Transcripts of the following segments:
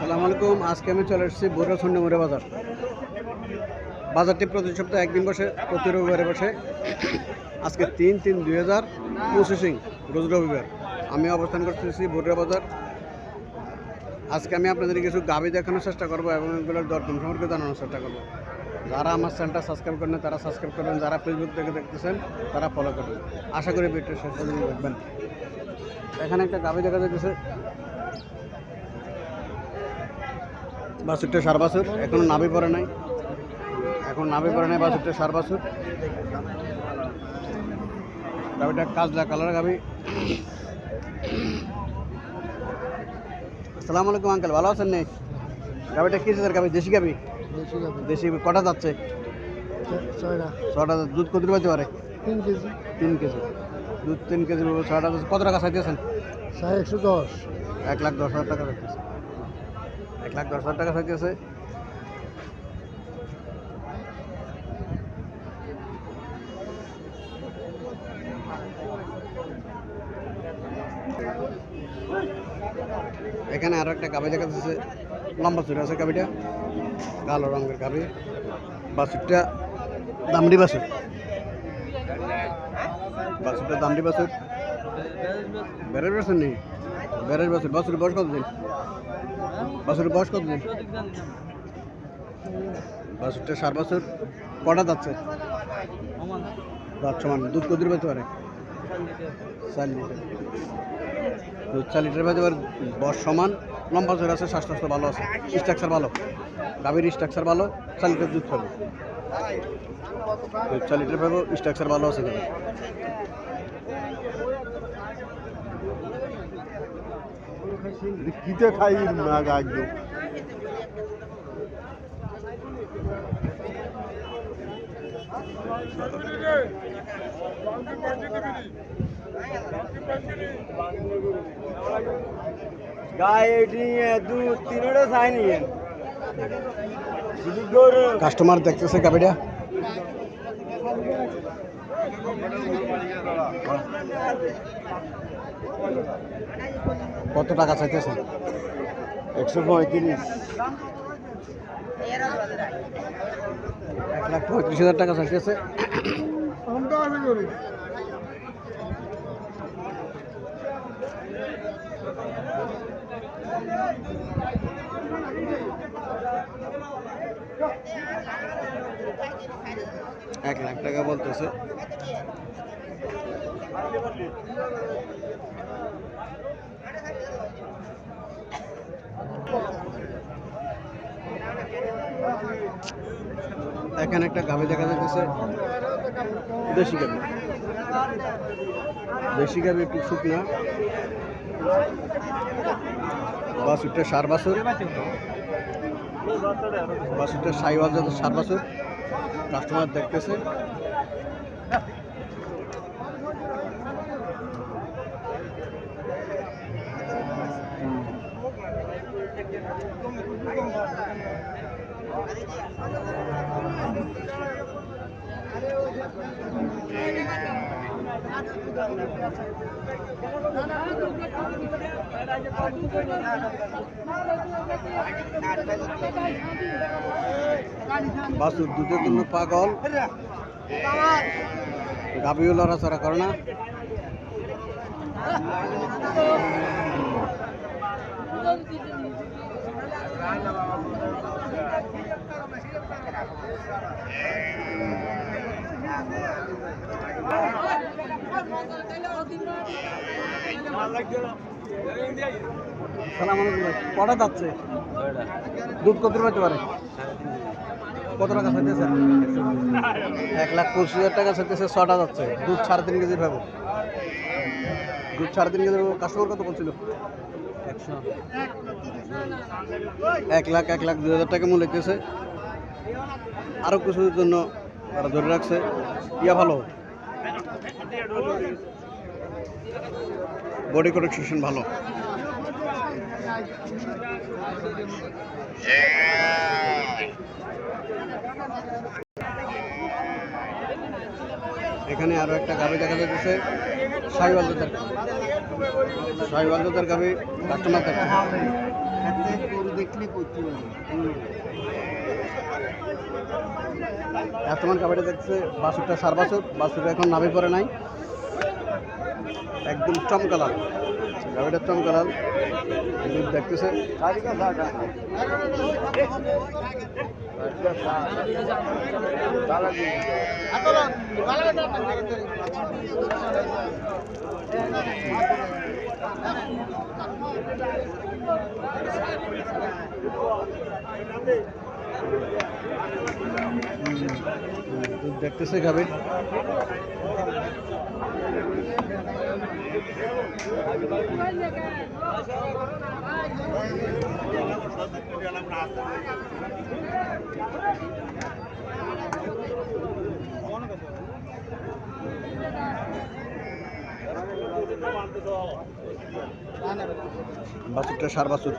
আসসালামু আলাইকুম। আজকে আমি চলে এসেছি বগুড়া ছন্নমুড়া বাজার। বাজারটি প্রতি সপ্তাহে একদিন বসে, প্রতি রবিবারে বসে। আজকে 3/3/2025 রোজ রবিবার। আমি অবস্থান করতেছি বগুড়া বাজার। আজকে আমি আপনাদের কিছু গাভী দেখানোর চেষ্টা করবো এবং এগুলোর দরদাম সম্পর্কে জানানোর চেষ্টা করবো। যারা আমার চ্যানেলটা সাবস্ক্রাইব করেন তারা সাবস্ক্রাইব করবেন, যারা ফেসবুক থেকে দেখতেছেন তারা ফলো করবেন। আশা করি ভিডিওটা শেষ পর্যন্ত দেখবেন। এখানে একটা গাভী দেখা যাচ্ছে, বাছুরটা সার বাছুর, এখনো নাভি পড়ে নাই, বাছুরটা সার বাছুর। গাভীটা কাজলা কালার গাভী। আসসালামু আলাইকুম আঙ্কেল, ভালো আছেন নি? গাভীটা কি জাতের গাভী? দেশি গাভী? দেশি। কটা যাচ্ছে? 6টা। দুধ কত পাইতে পারে? 3 কেজি দুধ। 3 কেজি 6টা। কত টাকা চাইতেছেন? 110। 1,10,000 টাকা চাইতেছে। 1,10,000 টাকা চাইতেছে। এখানে আরো একটা গাভী দেখা যাচ্ছে, লম্বা চুরি আছে গাভীটা, কালো রঙের গাভী। বাছুরটা দামড়ি বাছুর, বেড়ের বাছুর নেই, বেড়ের বাছুর। বাছুরের বয়স কতদিন? বাছুরটা সার বাছুর। কটা যাচ্ছে? দাঁত সমান। দুধ কত পেতে পারে? 4 লিটার। দুধ 4 লিটার পেতে পারে। বয়স সমান, লম্বা চোর আছে, স্বাস্থ্য ভালো আছে, স্ট্রাকচার ভালো। গাভীর স্ট্রাকচার ভালো, 4 লিটার দুধ পাবে। 4 লিটার পাবো, স্ট্রাকচার ভালো আছে গাভীর। কিতে খাই না একদম। কাস্টমার দেখতেছে গাভীটা। কত টাকা চাইতেছেন? 135। 1,35,000 টাকা চাইতেছে। $1,00,000 বলতেছে। এখানে একটা গাভী দেখা যাচ্ছে, দেশি গাভী একটু শুকনা। বাছুরটা সার বাছুর, বাছুরটা সাইওয়াল জাতের সার বাছুর। কাস্টমার দেখতেছে। বাছুর দুধের জন্য পাগল, গাভীও লড়াচড়া করে না। কটা যাচ্ছে? দুধ কত পাইতে পারে? কত টাকা চাইতেছে? 1,25,000 টাকা চাইতেছে। 6টা যাচ্ছে। দুধ 3.5 কেজি পাবো। দুধ 3.5 কেজি পাবো। কাস্টমার কত বলছিল? 1,02,000 টাকা মূল্য দিতেছে। আরো কিছুর জন্য তারা ধরে রাখছে। ইয়া ভালো, বডি কন্ডিশন ভালো। এখানে আরো একটা গাভী দেখা যাচ্ছে, সাইওয়াল জাতের গাভী। কাস্টমার দেখলে করতে পারি। বর্তমান গাবিটা দেখছে বাছুরটা 4 বছর, বাছুরটা এখন নাভি পড়ে নাই, একদম চমকালাল গাবিটা, চমকালাল দুধ দেখতেছে। দুধ দেখতেছে গাবির। বাছুরটা 4 বছর।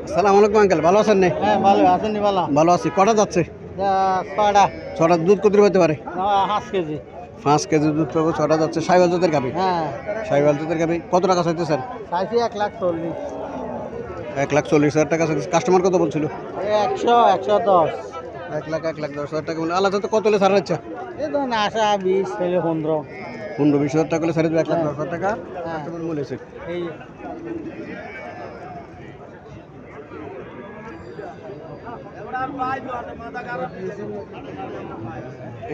আসসালামু আলাইকুম আঙ্কেল, ভালো আছেন? নে হ্যাঁ ভালো আছেন নি? ভালো ভালো আছি। কটা যাচ্ছে? 6টা। 6টা। দুধ কত হতে পারে? 5 কেজি। 5 কেজি দুধ পাবো। 6টা যাচ্ছে। সাইওয়াল জাতের গাভী? হ্যাঁ সাইওয়াল জাতের গাভী। কত টাকা চাইতেছেন? চাইছি 1,40,000। 1,40,000 টাকা চাইতেছে। কাস্টমার কত বলছিল? 100, 110। 1,10,000 টাকা বলে। আলাদা তো কত হলে ছাড়া ইচ্ছা? এই ধরুন আশা 20 থেকে 15। 15-20,000 টাকা হলে ছাড়ে দেবে। 1,10,000 টাকা হ্যাঁ। কাস্টমার বলেছে। এই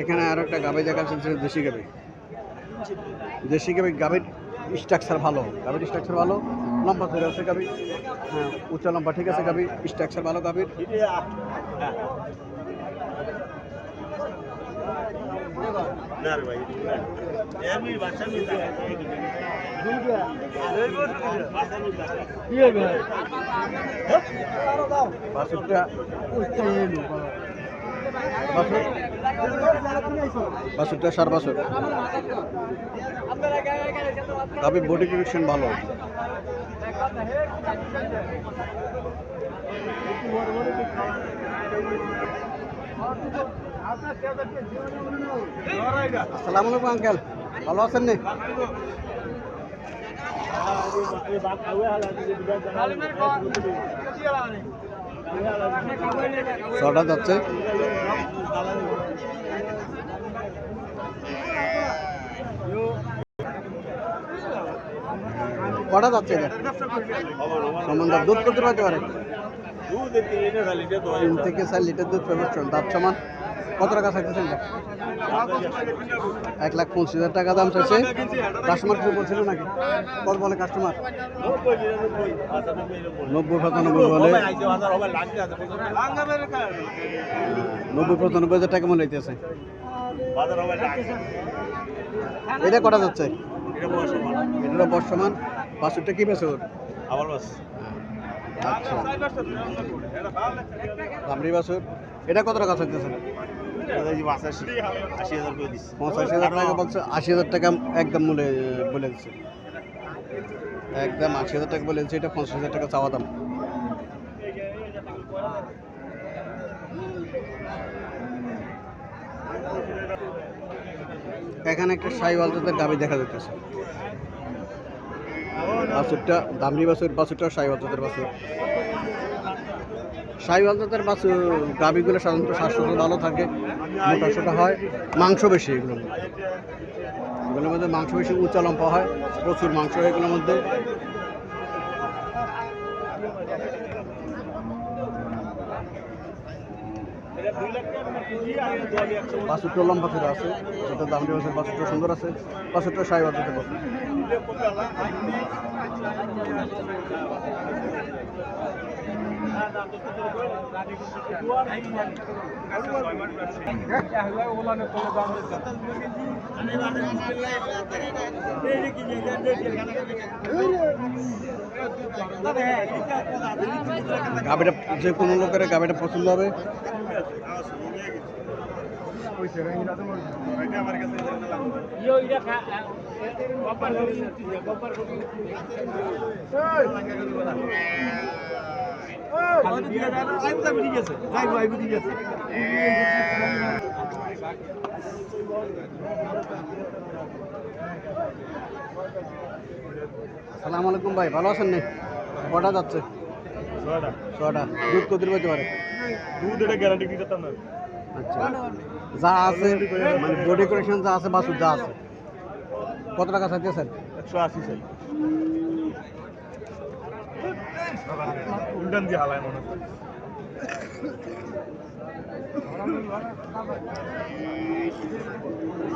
এখানে আরো একটা গাভী দেখা যাচ্ছে, দেশি গাভী। দেশি গাভী, গাভীর স্ট্রাকচার ভালো, গাভীর স্ট্রাকচার ভালো, লম্বা ধরে আছে গাভী। হ্যাঁ, উচ্চ লম্বা ঠিক আছে গাভী, স্ট্রাকচার ভালো গাভীর। বাছুরটা বাছুরটা 4 বছর। গাভীর বডি কন্ডিশন ভালো। আসসালামু আলাইকুম আঙ্কেল, ভালো আছেন? নে ছটা যাচ্ছে। কটা যাচ্ছে? সম্বন্ধ দুধ করতে পারতে পারে? 3 থেকে 4 লিটার দুধ পাবে। দাঁত সমান। কত টাকা চাইতেছেন? 1,25,000 টাকা দাম চাইছে। কাস্টমার কিছু বলছিল নাকি? কত বলে কাস্টমার? 90-95 বলে। 90-95,000 টাকা মনে হইতেছে। এটা কটা যাচ্ছে? এটা বর্ষমান। বাছুরটা কি বেছে? ওর আচ্ছা, দামড়ি বাছুর। এটা কত টাকা চাইতেছেন? 85,000 টাকা বলছে। 80,000 টাকা একদম মূল্যে বলে দিচ্ছে। একদম 80,000 টাকা বলে দিচ্ছে। এটা 50,000 টাকা চাওয়া দাম। এখানে একটা সাইওয়াল জাতের গাভী দেখা যাচ্ছে। বাছুরটা দামড়ি বাছুর, বাছুরটা সাইওয়াল জাতের বাছুর। সাইওয়াল জাতের বাছুর গাভীগুলো সাধারণত স্বাস্থ্য ভালো থাকে, মোটা সোটা হয়, মাংস বেশি। এগুলোর মধ্যে মাংস বেশি, উঁচা লম্বা হয়, প্রচুর মাংস হয় এগুলোর মধ্যে। বাছুরটা লম্বা করে আছে, সেটা দামড়ি বাছুর। বাছুরটা সুন্দর আছে, বাছুরটা সাইওয়াল জাতের বাছুর। গাভীটা যে কোনো লোকের গাভীটা পছন্দ হবে। আসসালামু আলাইকুম ভাই, ভালো আছেন নি? কটা যাচ্ছে? ছটা। দুধ কত পেতে পারে? আচ্ছা, যা আছে মানে বডি কালেকশন যা আছে বাছুর যা আছে, কত টাকা চাইতেছেন? 180 চাই। উল্টান দিয়ে হালায় মনে হয়।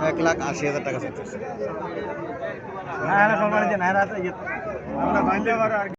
1,80,000 টাকা চাইতেছে। না না কোম্পানি যে না না আমরা বাইলে আর